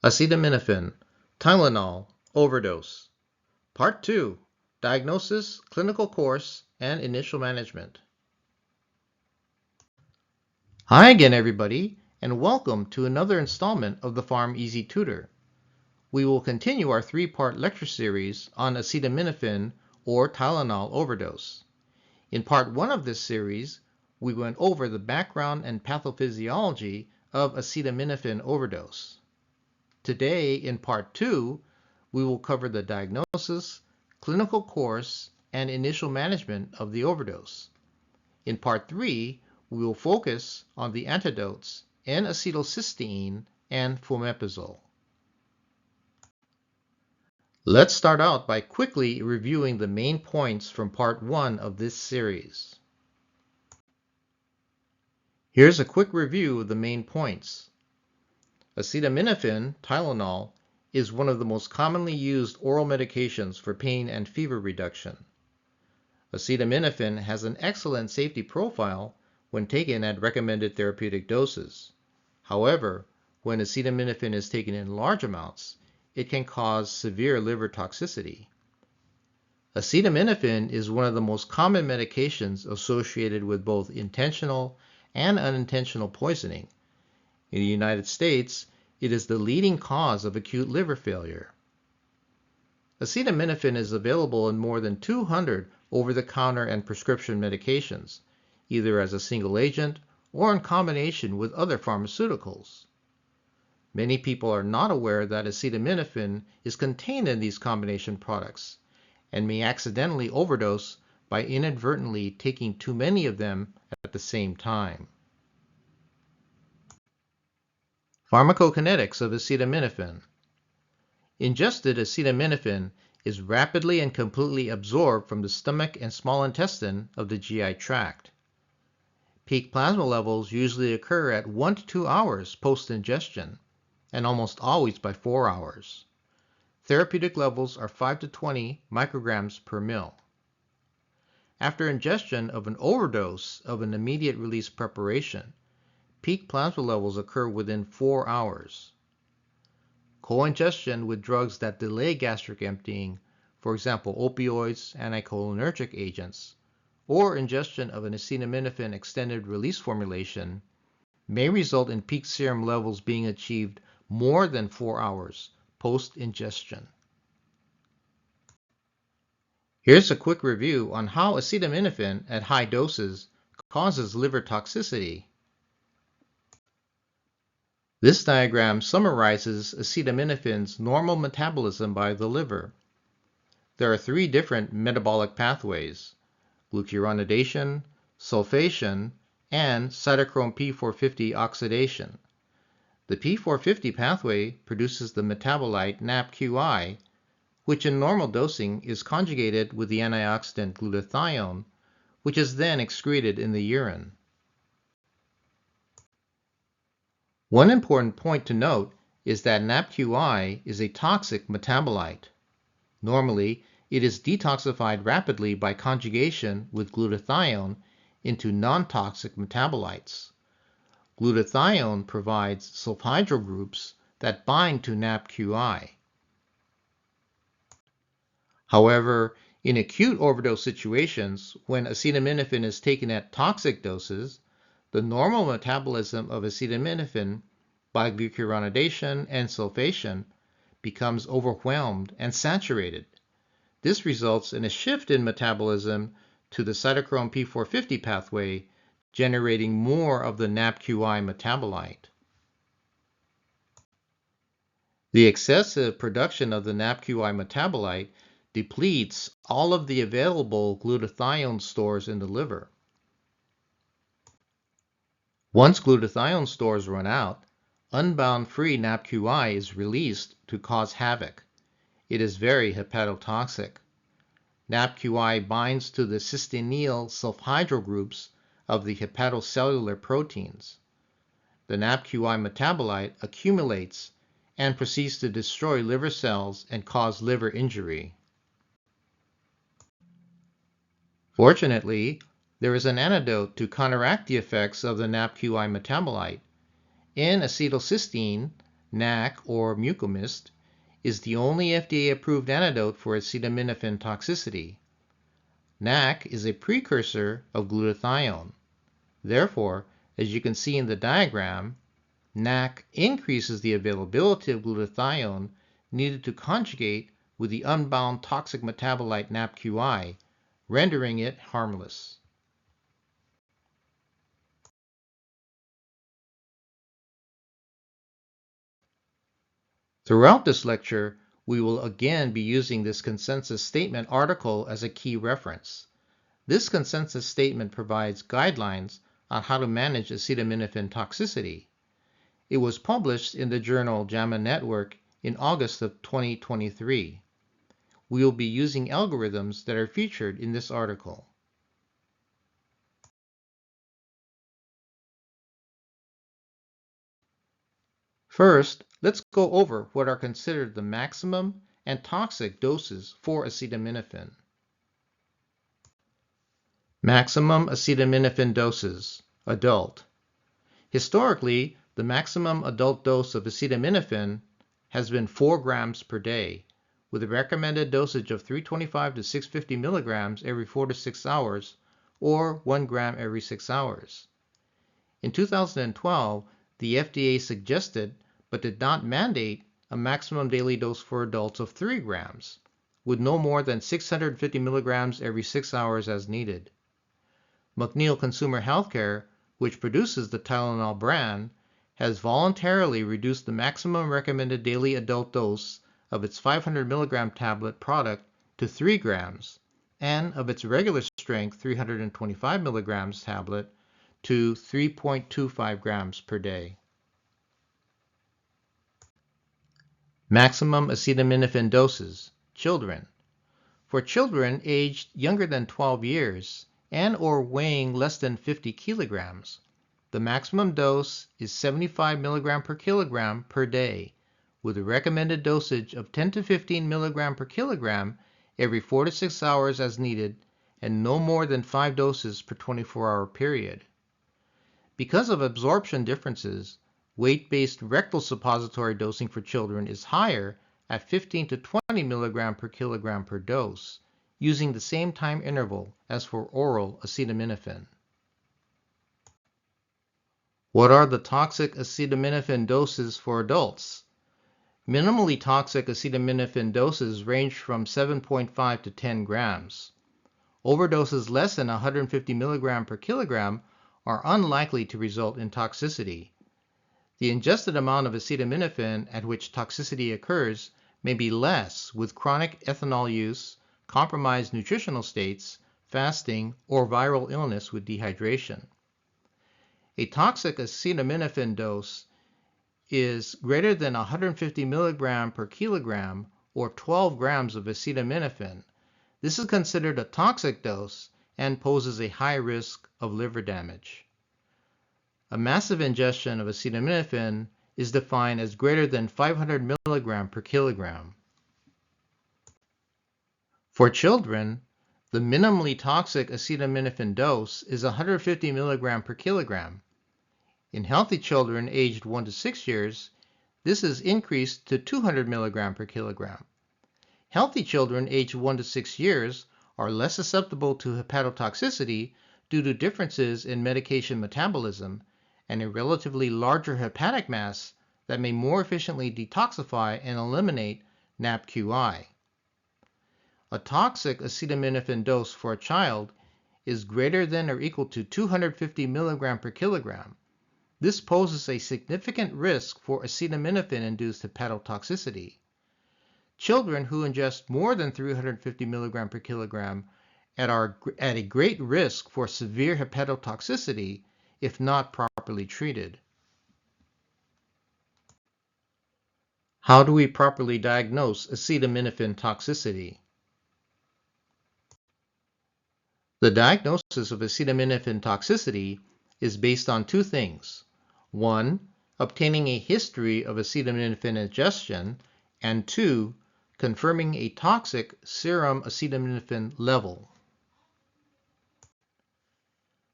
Acetaminophen, Tylenol, overdose. Part 2, Diagnosis, Clinical Course, and Initial Management. Hi again, everybody, and welcome to another installment of the Pharm Easy Tutor. We will continue our three-part lecture series on acetaminophen or Tylenol overdose. In part 1 of this series, we went over the background and pathophysiology of acetaminophen overdose. Today, in part 2, we will cover the diagnosis, clinical course, and initial management of the overdose. In part 3, we will focus on the antidotes, N-acetylcysteine and fomepizole. Let's start out by quickly reviewing the main points from part 1 of this series. Here's a quick review of the main points. Acetaminophen, Tylenol, is one of the most commonly used oral medications for pain and fever reduction. Acetaminophen has an excellent safety profile when taken at recommended therapeutic doses. However, when acetaminophen is taken in large amounts, it can cause severe liver toxicity. Acetaminophen is one of the most common medications associated with both intentional and unintentional poisoning. In the United States, it is the leading cause of acute liver failure. Acetaminophen is available in more than 200 over-the-counter and prescription medications, either as a single agent or in combination with other pharmaceuticals. Many people are not aware that acetaminophen is contained in these combination products and may accidentally overdose by inadvertently taking too many of them at the same time. Pharmacokinetics of acetaminophen. Ingested acetaminophen is rapidly and completely absorbed from the stomach and small intestine of the GI tract. Peak plasma levels usually occur at 1 to 2 hours post-ingestion, and almost always by 4 hours. Therapeutic levels are 5 to 20 micrograms per ml. After ingestion of an overdose of an immediate release preparation, peak plasma levels occur within 4 hours. Co-ingestion with drugs that delay gastric emptying, for example opioids, anticholinergic agents, or ingestion of an acetaminophen extended release formulation may result in peak serum levels being achieved more than 4 hours post-ingestion. Here's a quick review on how acetaminophen at high doses causes liver toxicity. This diagram summarizes acetaminophen's normal metabolism by the liver. There are 3 different metabolic pathways: glucuronidation, sulfation, and cytochrome P450 oxidation. The P450 pathway produces the metabolite NAPQI, which in normal dosing is conjugated with the antioxidant glutathione, which is then excreted in the urine. One important point to note is that NAPQI is a toxic metabolite. Normally, it is detoxified rapidly by conjugation with glutathione into non-toxic metabolites. Glutathione provides sulfhydryl groups that bind to NAPQI. However, in acute overdose situations, when acetaminophen is taken at toxic doses, the normal metabolism of acetaminophen by glucuronidation and sulfation becomes overwhelmed and saturated. This results in a shift in metabolism to the cytochrome P450 pathway, generating more of the NAPQI metabolite. The excessive production of the NAPQI metabolite depletes all of the available glutathione stores in the liver. Once glutathione stores run out, unbound free NAPQI is released to cause havoc. It is very hepatotoxic. NAPQI binds to the cysteine sulfhydryl groups of the hepatocellular proteins. The NAPQI metabolite accumulates and proceeds to destroy liver cells and cause liver injury. Fortunately, there is an antidote to counteract the effects of the NAPQI metabolite, N-acetylcysteine, NAC or Mucomyst, is the only FDA-approved antidote for acetaminophen toxicity. NAC is a precursor of glutathione. Therefore, as you can see in the diagram, NAC increases the availability of glutathione needed to conjugate with the unbound toxic metabolite NAPQI, rendering it harmless. Throughout this lecture, we will again be using this consensus statement article as a key reference. This consensus statement provides guidelines on how to manage acetaminophen toxicity. It was published in the journal JAMA Network in August of 2023. We will be using algorithms that are featured in this article. First, let's go over what are considered the maximum and toxic doses for acetaminophen. Maximum acetaminophen doses, adult. Historically, the maximum adult dose of acetaminophen has been 4 grams per day, with a recommended dosage of 325 to 650 milligrams every 4 to 6 hours, or 1 gram every 6 hours. In 2012, the FDA suggested but did not mandate a maximum daily dose for adults of 3 grams, with no more than 650 milligrams every 6 hours as needed. McNeil Consumer Healthcare, which produces the Tylenol brand, has voluntarily reduced the maximum recommended daily adult dose of its 500 milligram tablet product to 3 grams, and of its regular strength 325 milligrams tablet to 3.25 grams per day. Maximum acetaminophen doses, children. For children aged younger than 12 years and or weighing less than 50 kilograms, the maximum dose is 75 milligram per kilogram per day, with a recommended dosage of 10 to 15 milligram per kilogram every 4 to 6 hours as needed, and no more than 5 doses per 24-hour period. Because of absorption differences, weight-based rectal suppository dosing for children is higher at 15 to 20 milligram per kilogram per dose, using the same time interval as for oral acetaminophen. What are the toxic acetaminophen doses for adults? Minimally toxic acetaminophen doses range from 7.5 to 10 grams. Overdoses less than 150 milligram per kilogram are unlikely to result in toxicity. The ingested amount of acetaminophen at which toxicity occurs may be less with chronic ethanol use, compromised nutritional states, fasting, or viral illness with dehydration. A toxic acetaminophen dose is greater than 150 milligram per kilogram or 12 grams of acetaminophen. This is considered a toxic dose and poses a high risk of liver damage. A massive ingestion of acetaminophen is defined as greater than 500 milligram per kilogram. For children, the minimally toxic acetaminophen dose is 150 milligram per kilogram. In healthy children aged 1 to 6 years, this is increased to 200 milligram per kilogram. Healthy children aged 1 to 6 years are less susceptible to hepatotoxicity due to differences in medication metabolism and a relatively larger hepatic mass that may more efficiently detoxify and eliminate NAPQI. A toxic acetaminophen dose for a child is greater than or equal to 250 milligram per kilogram. This poses a significant risk for acetaminophen-induced hepatotoxicity. Children who ingest more than 350 milligram per kilogram are at a great risk for severe hepatotoxicity if not properly treated. How do we properly diagnose acetaminophen toxicity? The diagnosis of acetaminophen toxicity is based on 2 things. 1, obtaining a history of acetaminophen ingestion, and 2, confirming a toxic serum acetaminophen level.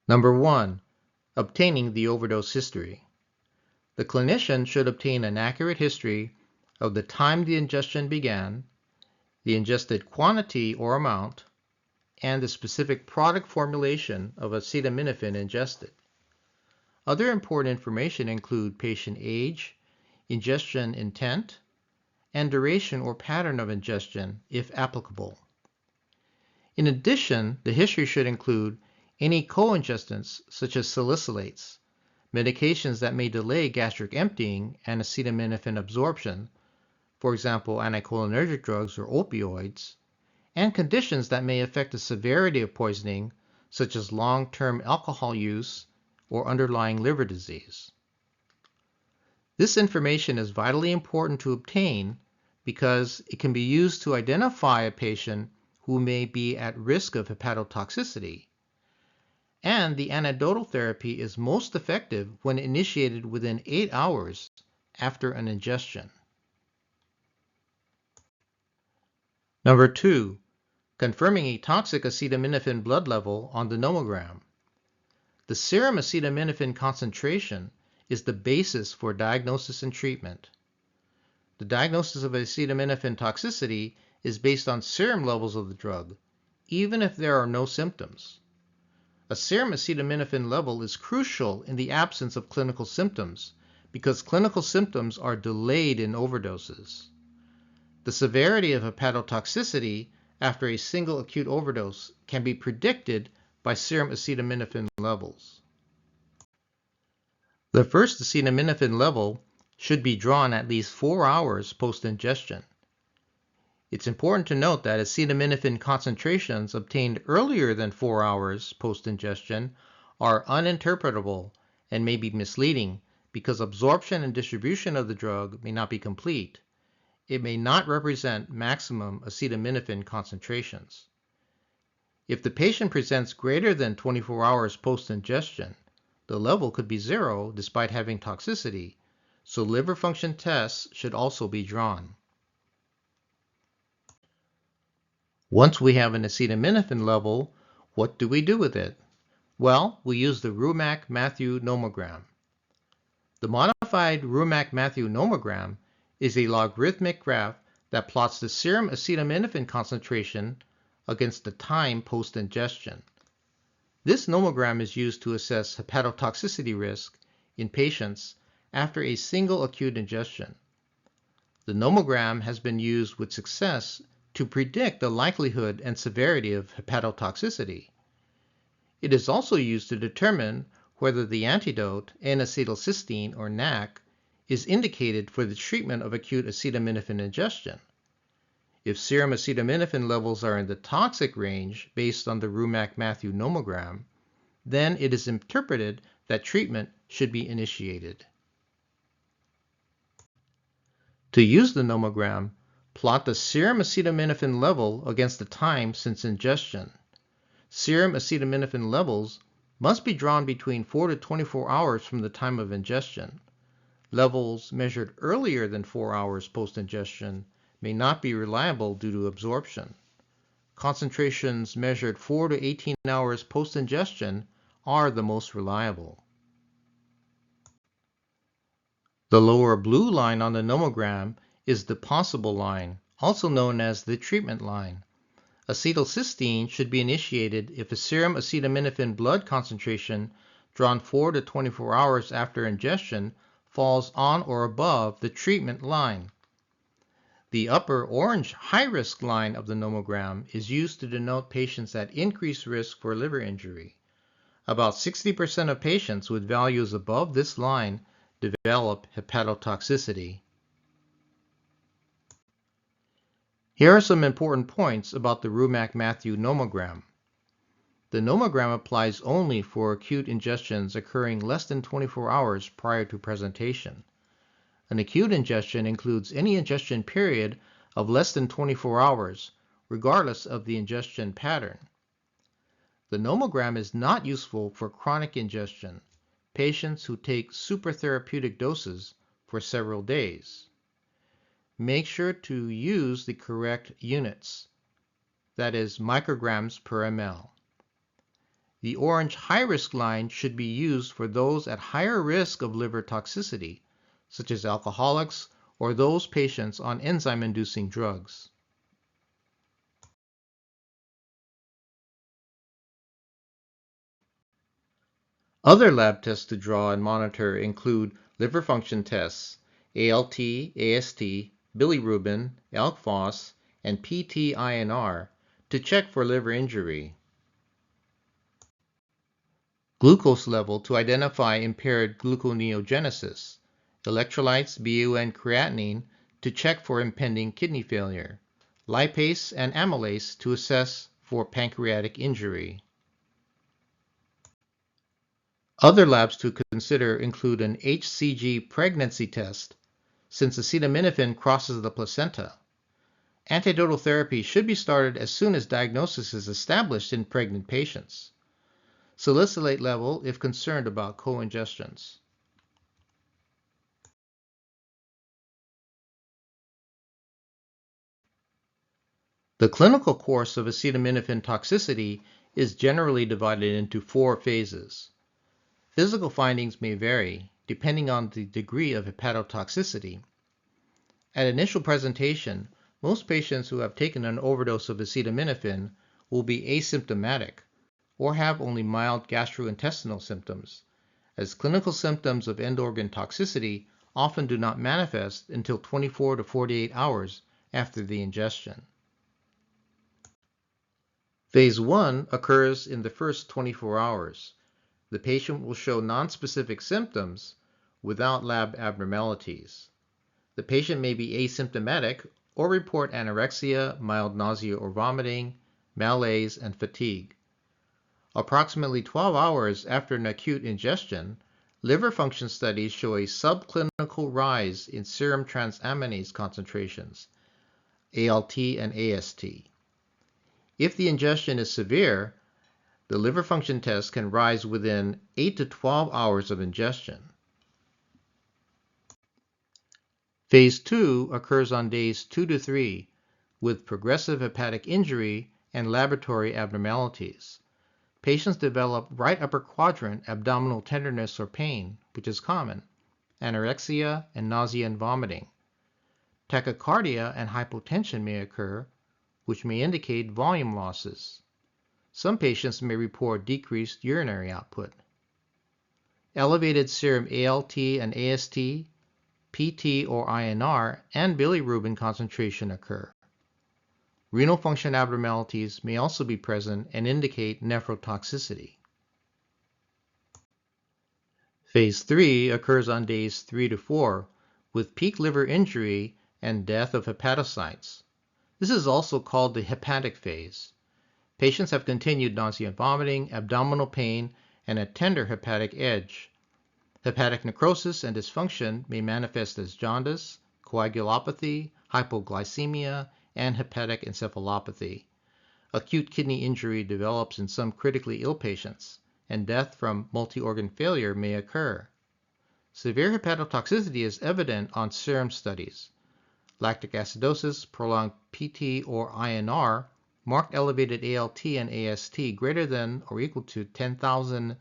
Number 1, obtaining the overdose history. The clinician should obtain an accurate history of the time the ingestion began, the ingested quantity or amount, and the specific product formulation of acetaminophen ingested. Other important information include patient age, ingestion intent, and duration or pattern of ingestion, if applicable. In addition, the history should include any co-ingestants such as salicylates, medications that may delay gastric emptying and acetaminophen absorption, for example, anticholinergic drugs or opioids, and conditions that may affect the severity of poisoning, such as long-term alcohol use or underlying liver disease. This information is vitally important to obtain because it can be used to identify a patient who may be at risk of hepatotoxicity. And the antidotal therapy is most effective when initiated within 8 hours after an ingestion. Number 2, confirming a toxic acetaminophen blood level on the nomogram. The serum acetaminophen concentration is the basis for diagnosis and treatment. The diagnosis of acetaminophen toxicity is based on serum levels of the drug, even if there are no symptoms. A serum acetaminophen level is crucial in the absence of clinical symptoms because clinical symptoms are delayed in overdoses. The severity of hepatotoxicity after a single acute overdose can be predicted by serum acetaminophen levels. The first acetaminophen level should be drawn at least 4 hours post-ingestion. It's important to note that acetaminophen concentrations obtained earlier than 4 hours post-ingestion are uninterpretable and may be misleading because absorption and distribution of the drug may not be complete. It may not represent maximum acetaminophen concentrations. If the patient presents greater than 24 hours post-ingestion, the level could be 0 despite having toxicity, so liver function tests should also be drawn. Once we have an acetaminophen level, what do we do with it? Well, we use the Rumack-Matthew nomogram. The modified Rumack-Matthew nomogram is a logarithmic graph that plots the serum acetaminophen concentration against the time post-ingestion. This nomogram is used to assess hepatotoxicity risk in patients after a single acute ingestion. The nomogram has been used with success to predict the likelihood and severity of hepatotoxicity. It is also used to determine whether the antidote, N-acetylcysteine or NAC, is indicated for the treatment of acute acetaminophen ingestion. If serum acetaminophen levels are in the toxic range based on the Rumack-Matthew nomogram, then it is interpreted that treatment should be initiated. To use the nomogram, plot the serum acetaminophen level against the time since ingestion. Serum acetaminophen levels must be drawn between 4 to 24 hours from the time of ingestion. Levels measured earlier than 4 hours post-ingestion may not be reliable due to absorption. Concentrations measured 4 to 18 hours post-ingestion are the most reliable. The lower blue line on the nomogram is the possible line, also known as the treatment line. Acetylcysteine should be initiated if a serum acetaminophen blood concentration drawn 4 to 24 hours after ingestion falls on or above the treatment line. The upper orange high-risk line of the nomogram is used to denote patients at increased risk for liver injury. About 60% of patients with values above this line develop hepatotoxicity. Here are some important points about the Rumack-Matthew nomogram. The nomogram applies only for acute ingestions occurring less than 24 hours prior to presentation. An acute ingestion includes any ingestion period of less than 24 hours, regardless of the ingestion pattern. The nomogram is not useful for chronic ingestion, patients who take supertherapeutic doses for several days. Make sure to use the correct units, that is, micrograms per ml. The orange high-risk line should be used for those at higher risk of liver toxicity, such as alcoholics or those patients on enzyme-inducing drugs. Other lab tests to draw and monitor include liver function tests, ALT, AST, bilirubin, ALK-Phos, and PT-INR to check for liver injury. Glucose level to identify impaired gluconeogenesis, electrolytes, BUN creatinine to check for impending kidney failure, lipase and amylase to assess for pancreatic injury. Other labs to consider include an HCG pregnancy test, since acetaminophen crosses the placenta. Antidotal therapy should be started as soon as diagnosis is established in pregnant patients. Salicylate level if concerned about co-ingestions. The clinical course of acetaminophen toxicity is generally divided into 4 phases. Physical findings may vary depending on the degree of hepatotoxicity. At initial presentation, most patients who have taken an overdose of acetaminophen will be asymptomatic or have only mild gastrointestinal symptoms, as clinical symptoms of end organ toxicity often do not manifest until 24 to 48 hours after the ingestion. Phase 1 occurs in the first 24 hours. The patient will show nonspecific symptoms without lab abnormalities. The patient may be asymptomatic or report anorexia, mild nausea or vomiting, malaise, and fatigue. Approximately 12 hours after an acute ingestion, liver function studies show a subclinical rise in serum transaminase concentrations, ALT and AST. If the ingestion is severe, the liver function test can rise within 8 to 12 hours of ingestion. Phase 2 occurs on days 2 to 3 with progressive hepatic injury and laboratory abnormalities. Patients develop right upper quadrant abdominal tenderness or pain, which is common, anorexia, and nausea and vomiting. Tachycardia and hypotension may occur, which may indicate volume losses. Some patients may report decreased urinary output. Elevated serum ALT and AST, PT or INR, and bilirubin concentration occur. Renal function abnormalities may also be present and indicate nephrotoxicity. Phase 3 occurs on days 3 to 4 with peak liver injury and death of hepatocytes. This is also called the hepatic phase. Patients have continued nausea and vomiting, abdominal pain, and a tender hepatic edge. Hepatic necrosis and dysfunction may manifest as jaundice, coagulopathy, hypoglycemia, and hepatic encephalopathy. Acute kidney injury develops in some critically ill patients, and death from multi-organ failure may occur. Severe hepatotoxicity is evident on serum studies. Lactic acidosis, prolonged PT or INR, marked elevated ALT and AST greater than or equal to 10,000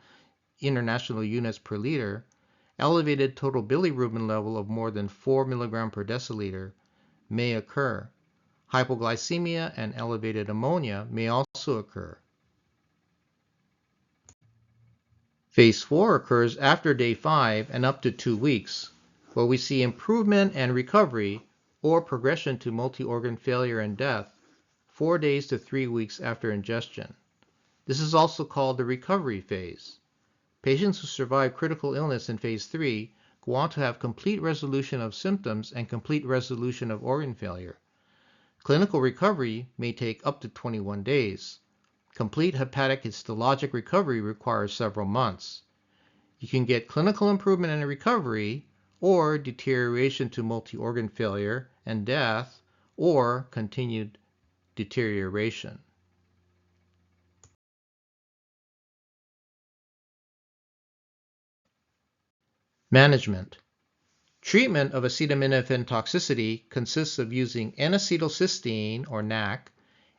international units per liter, elevated total bilirubin level of more than 4 mg per deciliter may occur. Hypoglycemia and elevated ammonia may also occur. Phase 4 occurs after day 5 and up to 2 weeks, where we see improvement and recovery or progression to multi-organ failure and death 4 days to 3 weeks after ingestion. This is also called the recovery phase. Patients who survive critical illness in phase 3 go on to have complete resolution of symptoms and complete resolution of organ failure. Clinical recovery may take up to 21 days. Complete hepatic histologic recovery requires several months. You can get clinical improvement and recovery, or deterioration to multi-organ failure and death, or continued deterioration. Management. Treatment of acetaminophen toxicity consists of using N-acetylcysteine or NAC,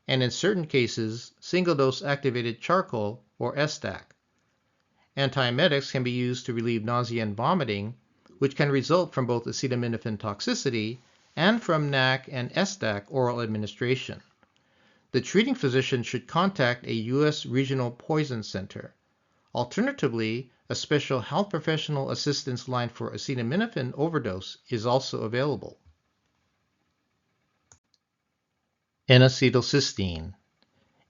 and in certain cases, single-dose activated charcoal or STAC. Antiemetics can be used to relieve nausea and vomiting, which can result from both acetaminophen toxicity and from NAC and STAC oral administration. The treating physician should contact a U.S. Regional Poison Center. Alternatively, a special health professional assistance line for acetaminophen overdose is also available. N-acetylcysteine.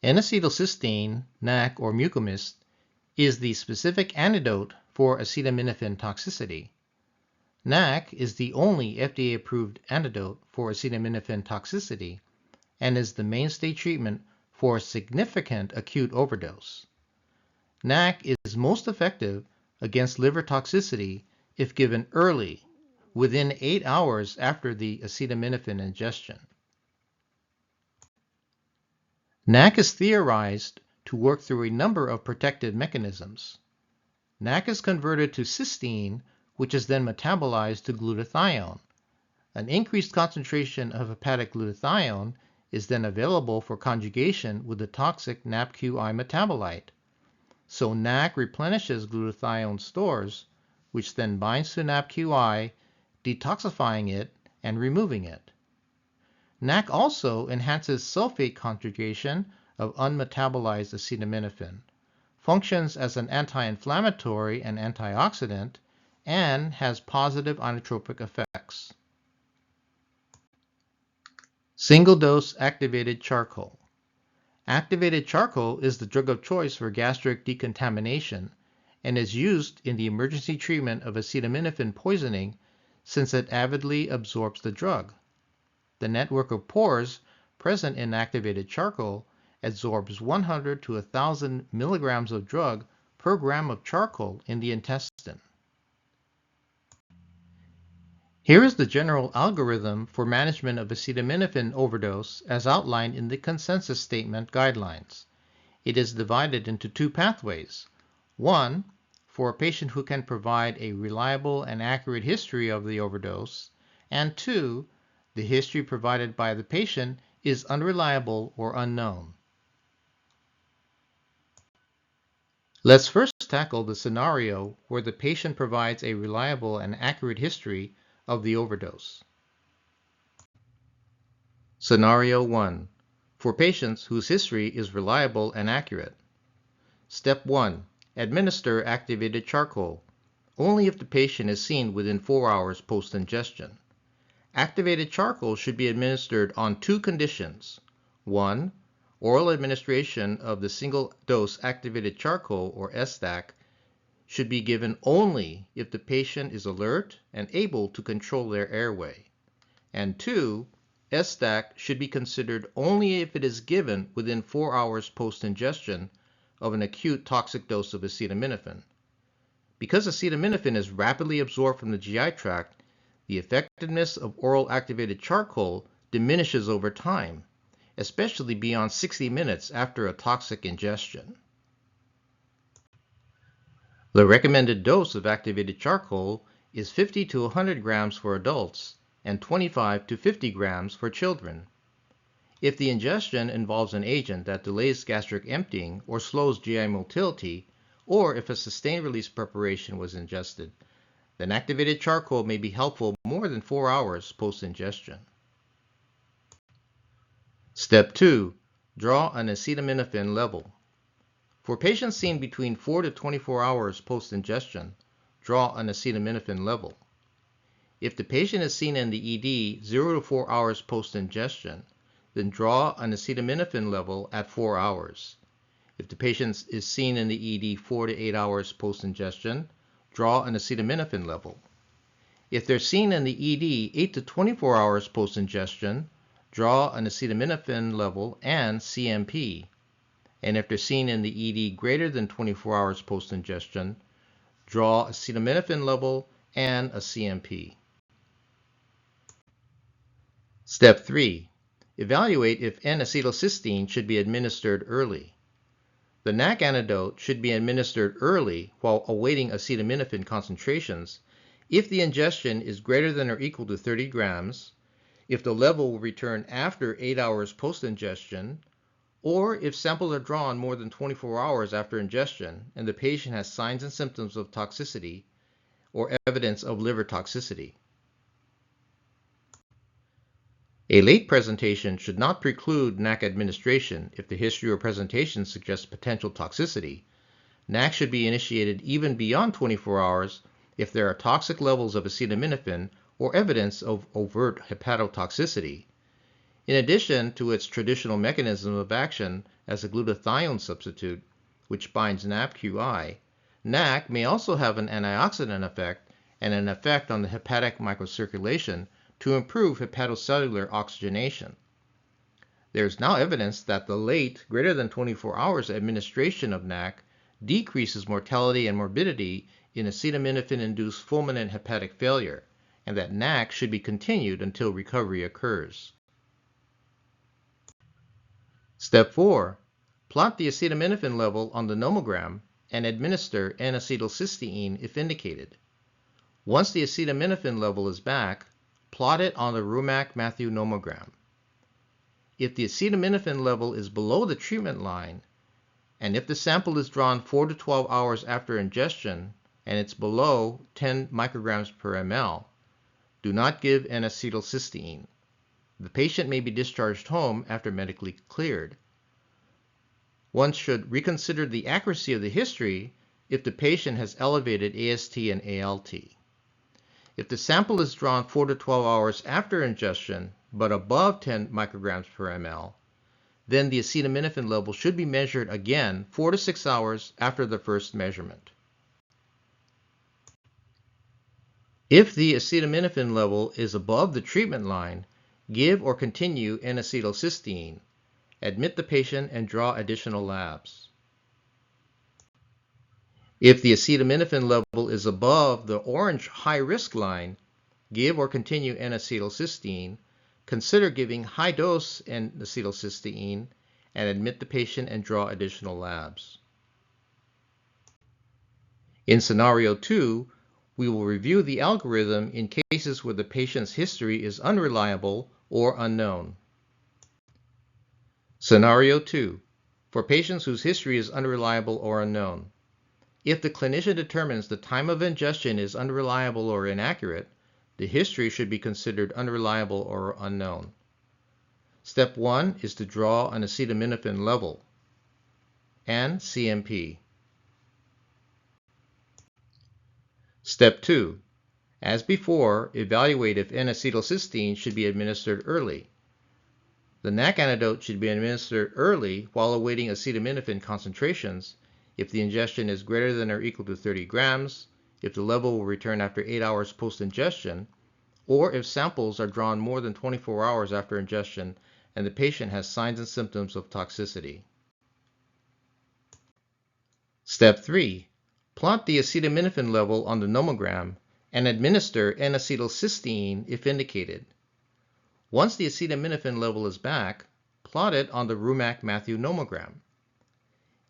N-acetylcysteine, NAC or mucomyst, is the specific antidote for acetaminophen toxicity. NAC is the only FDA-approved antidote for acetaminophen toxicity and is the mainstay treatment for significant acute overdose. NAC is most effective against liver toxicity if given early, within 8 hours after the acetaminophen ingestion. NAC is theorized to work through a number of protective mechanisms. NAC is converted to cysteine, which is then metabolized to glutathione. An increased concentration of hepatic glutathione is then available for conjugation with the toxic NAPQI metabolite. So NAC replenishes glutathione stores, which then binds to NAPQI, detoxifying it and removing it. NAC also enhances sulfate conjugation of unmetabolized acetaminophen, functions as an anti-inflammatory and antioxidant, and has positive inotropic effects. Single-dose activated charcoal. Activated charcoal is the drug of choice for gastric decontamination and is used in the emergency treatment of acetaminophen poisoning since it avidly absorbs the drug. The network of pores present in activated charcoal absorbs 100 to 1,000 milligrams of drug per gram of charcoal in the intestine. Here is the general algorithm for management of acetaminophen overdose as outlined in the consensus statement guidelines. It is divided into two pathways. One, for a patient who can provide a reliable and accurate history of the overdose, and two, the history provided by the patient is unreliable or unknown. Let's first tackle the scenario where the patient provides a reliable and accurate history of the overdose. Scenario 1. For patients whose history is reliable and accurate. Step 1. Administer activated charcoal, only if the patient is seen within 4 hours post-ingestion. Activated charcoal should be administered on two conditions. 1. Oral administration of the single-dose activated charcoal, or STAC, should be given only if the patient is alert and able to control their airway. And 2. STAC should be considered only if it is given within 4 hours post-ingestion of an acute toxic dose of acetaminophen. Because acetaminophen is rapidly absorbed from the GI tract, the effectiveness of oral activated charcoal diminishes over time, especially beyond 60 minutes after a toxic ingestion. The recommended dose of activated charcoal is 50 to 100 grams for adults and 25 to 50 grams for children. If the ingestion involves an agent that delays gastric emptying or slows GI motility, or if a sustained release preparation was ingested, then activated charcoal may be helpful more than 4 hours post-ingestion. Step 2. Draw an acetaminophen level. For patients seen between 4 to 24 hours post-ingestion, draw an acetaminophen level. If the patient is seen in the ED 0 to 4 hours post-ingestion, then draw an acetaminophen level at 4 hours. If the patient is seen in the ED 4 to 8 hours post-ingestion, draw an acetaminophen level. If they're seen in the ED 8 to 24 hours post-ingestion, draw an acetaminophen level and CMP. And if they're seen in the ED greater than 24 hours post-ingestion, draw acetaminophen level and a CMP. Step 3. Evaluate if N-acetylcysteine should be administered early. The NAC antidote should be administered early while awaiting acetaminophen concentrations if the ingestion is greater than or equal to 30 grams, if the level will return after 8 hours post-ingestion, or if samples are drawn more than 24 hours after ingestion and the patient has signs and symptoms of toxicity or evidence of liver toxicity. A late presentation should not preclude NAC administration if the history or presentation suggests potential toxicity. NAC should be initiated even beyond 24 hours if there are toxic levels of acetaminophen or evidence of overt hepatotoxicity. In addition to its traditional mechanism of action as a glutathione substitute, which binds NAPQI, NAC may also have an antioxidant effect and an effect on the hepatic microcirculation to improve hepatocellular oxygenation. There is now evidence that the late, greater than 24 hours administration of NAC decreases mortality and morbidity in acetaminophen-induced fulminant hepatic failure, and that NAC should be continued until recovery occurs. Step 4. Plot the acetaminophen level on the nomogram and administer N-acetylcysteine if indicated. Once the acetaminophen level is back, plot it on the Rumack-Matthew nomogram. If the acetaminophen level is below the treatment line, and if the sample is drawn 4 to 12 hours after ingestion and it's below 10 micrograms per ml, do not give N-acetylcysteine. The patient may be discharged home after medically cleared. One should reconsider the accuracy of the history if the patient has elevated AST and ALT. If the sample is drawn 4 to 12 hours after ingestion, but above 10 micrograms per ml, then the acetaminophen level should be measured again 4 to 6 hours after the first measurement. If the acetaminophen level is above the treatment line, give or continue N-acetylcysteine. Admit the patient and draw additional labs. If the acetaminophen level is above the orange high-risk line, give or continue N-acetylcysteine, consider giving high-dose N-acetylcysteine, and admit the patient and draw additional labs. In scenario 2, we will review the algorithm in cases where the patient's history is unreliable or unknown. Scenario 2. For patients whose history is unreliable or unknown. If the clinician determines the time of ingestion is unreliable or inaccurate, the history should be considered unreliable or unknown. Step 1 is to draw an acetaminophen level and CMP. Step 2. As before, evaluate if N-acetylcysteine should be administered early. The NAC antidote should be administered early while awaiting acetaminophen concentrations if the ingestion is greater than or equal to 30 grams, if the level will return after 8 hours post-ingestion, or if samples are drawn more than 24 hours after ingestion and the patient has signs and symptoms of toxicity. Step 3. Plot the acetaminophen level on the nomogram and administer N-acetylcysteine if indicated. Once the acetaminophen level is back, plot it on the Rumack-Matthew nomogram.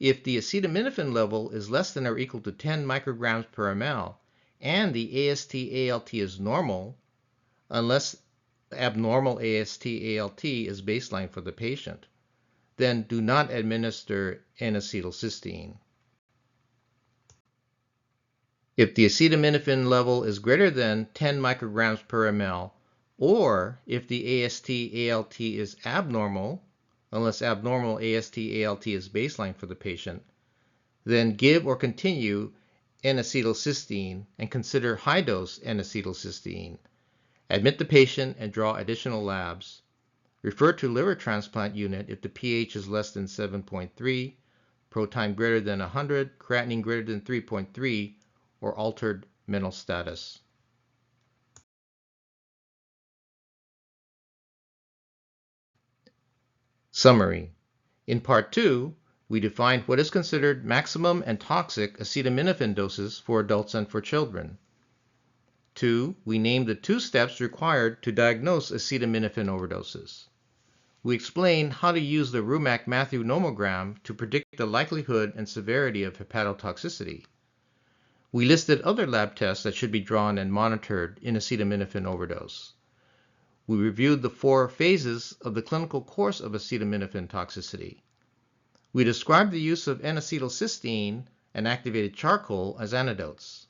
If the acetaminophen level is less than or equal to 10 micrograms per ml and the AST-ALT is normal, unless abnormal AST-ALT is baseline for the patient, then do not administer N-acetylcysteine. If the acetaminophen level is greater than 10 micrograms per ml, or if the AST-ALT is abnormal, unless abnormal AST-ALT is baseline for the patient, then give or continue N-acetylcysteine and consider high-dose N-acetylcysteine. Admit the patient and draw additional labs. Refer to liver transplant unit if the pH is less than 7.3, protein greater than 100, creatinine greater than 3.3, or altered mental status. Summary. In Part 2, we defined what is considered maximum and toxic acetaminophen doses for adults and for children. 2. We named the 2 steps required to diagnose acetaminophen overdoses. We explained how to use the Rumack-Matthew nomogram to predict the likelihood and severity of hepatotoxicity. We listed other lab tests that should be drawn and monitored in acetaminophen overdose. We reviewed the 4 phases of the clinical course of acetaminophen toxicity. We described the use of N-acetylcysteine and activated charcoal as antidotes.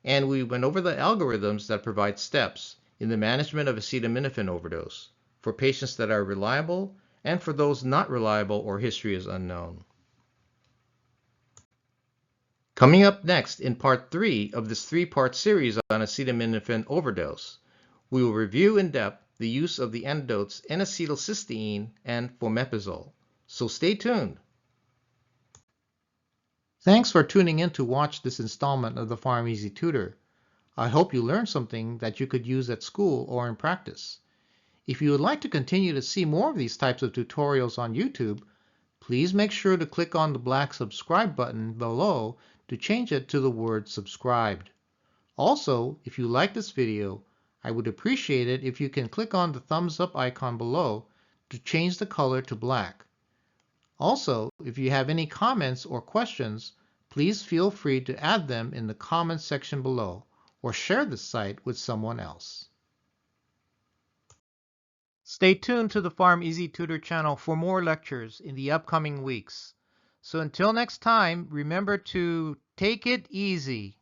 And we went over the algorithms that provide steps in the management of acetaminophen overdose for patients that are reliable and for those not reliable or history is unknown. Coming up next in part 3 of this 3-part series on acetaminophen overdose, we will review in depth the use of the antidotes N-acetylcysteine and fomepizole. So stay tuned. Thanks for tuning in to watch this installment of the Farm Easy Tutor. I hope you learned something that you could use at school or in practice. If you would like to continue to see more of these types of tutorials on YouTube, please make sure to click on the black subscribe button below to change it to the word subscribed. Also, if you like this video, I would appreciate it if you can click on the thumbs up icon below to change the color to black. Also, if you have any comments or questions, please feel free to add them in the comments section below or share this site with someone else. Stay tuned to the Farm Easy Tutor channel for more lectures in the upcoming weeks. So until next time, remember to take it easy.